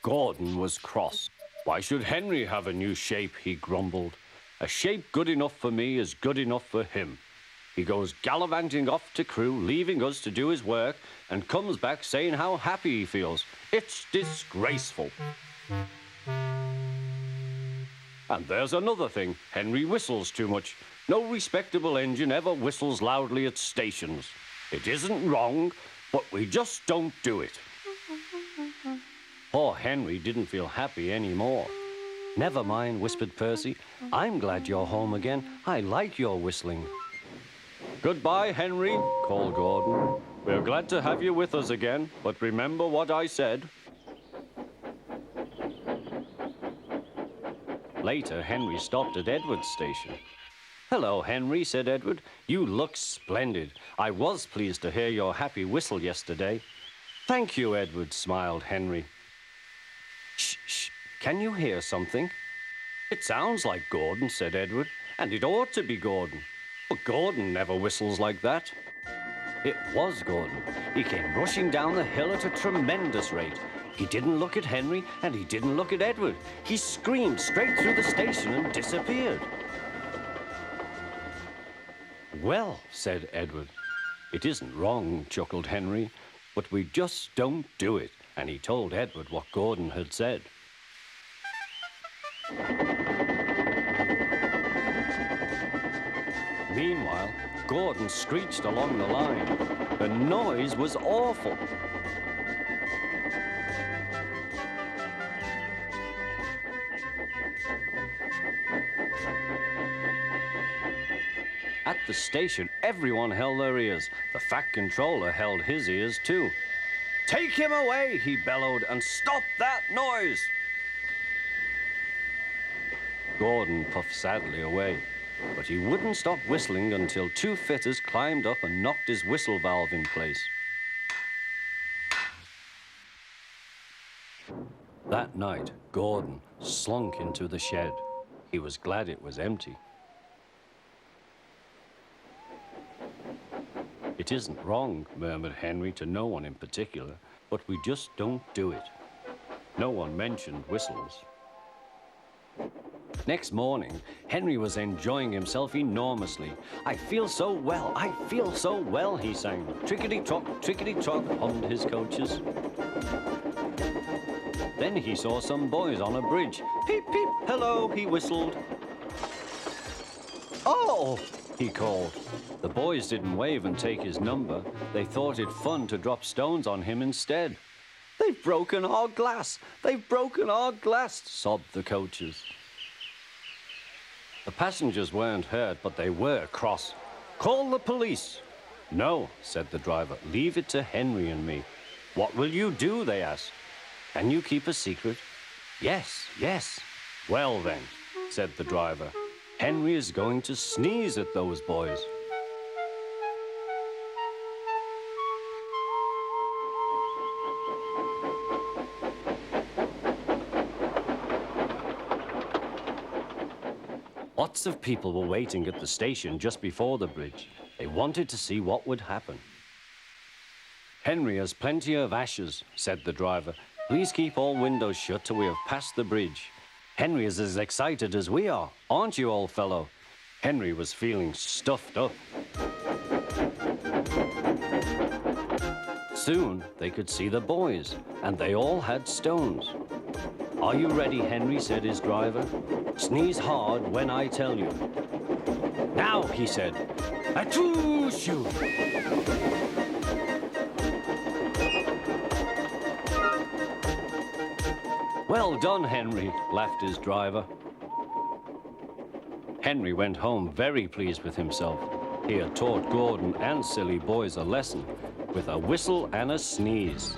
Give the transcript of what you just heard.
Gordon was cross. Why should Henry have a new shape, he grumbled. A shape good enough for me is good enough for him. He goes gallivanting off to Crewe, leaving us to do his work, and comes back saying how happy he feels. It's disgraceful. And there's another thing. Henry whistles too much. No respectable engine ever whistles loudly at stations. It isn't wrong, but we just don't do it. Poor Henry didn't feel happy anymore. Never mind, whispered Percy. I'm glad you're home again. I like your whistling. Goodbye, Henry, called Gordon. We're glad to have you with us again, but remember what I said. Later, Henry stopped at Edward's station. Hello, Henry, said Edward. You look splendid. I was pleased to hear your happy whistle yesterday. Thank you, Edward, smiled Henry. Shh, shh. Can you hear something? It sounds like Gordon, said Edward, and it ought to be Gordon. But Gordon never whistles like that. It was Gordon. He came rushing down the hill at a tremendous rate. He didn't look at Henry, and he didn't look at Edward. He screamed straight through the station and disappeared. Well, said Edward. It isn't wrong, chuckled Henry, but we just don't do it. And he told Edward what Gordon had said. Meanwhile, Gordon screeched along the line. The noise was awful. At the station, everyone held their ears. The fat controller held his ears too. Take him away, he bellowed, and stop that noise! Gordon puffed sadly away, but he wouldn't stop whistling until two fitters climbed up and knocked his whistle valve in place. That night, Gordon slunk into the shed. He was glad it was empty. It isn't wrong, murmured Henry to no one in particular, but we just don't do it. No one mentioned whistles. Next morning, Henry was enjoying himself enormously. I feel so well, he sang. Trickety-trock, hummed his coaches. Then he saw some boys on a bridge. Peep, peep, hello, he whistled. Oh, he called. The boys didn't wave and take his number. They thought it fun to drop stones on him instead. They've broken our glass, sobbed the coaches. The passengers weren't hurt, but they were cross. Call the police. No, said the driver, leave it to Henry and me. What will you do, they asked. Can you keep a secret? Yes. Well then, said the driver, Henry is going to sneeze at those boys. Lots of people were waiting at the station just before the bridge. They wanted to see what would happen. Henry has plenty of ashes, said the driver. Please keep all windows shut till we have passed the bridge. Henry is as excited as we are, aren't you, old fellow? Henry was feeling stuffed up. Soon they could see the boys, and they all had stones. Are you ready, Henry, said his driver. Sneeze hard when I tell you. Now, he said. Achoo-shoo! Well done, Henry, laughed his driver. Henry went home very pleased with himself. He had taught Gordon and silly boys a lesson with a whistle and a sneeze.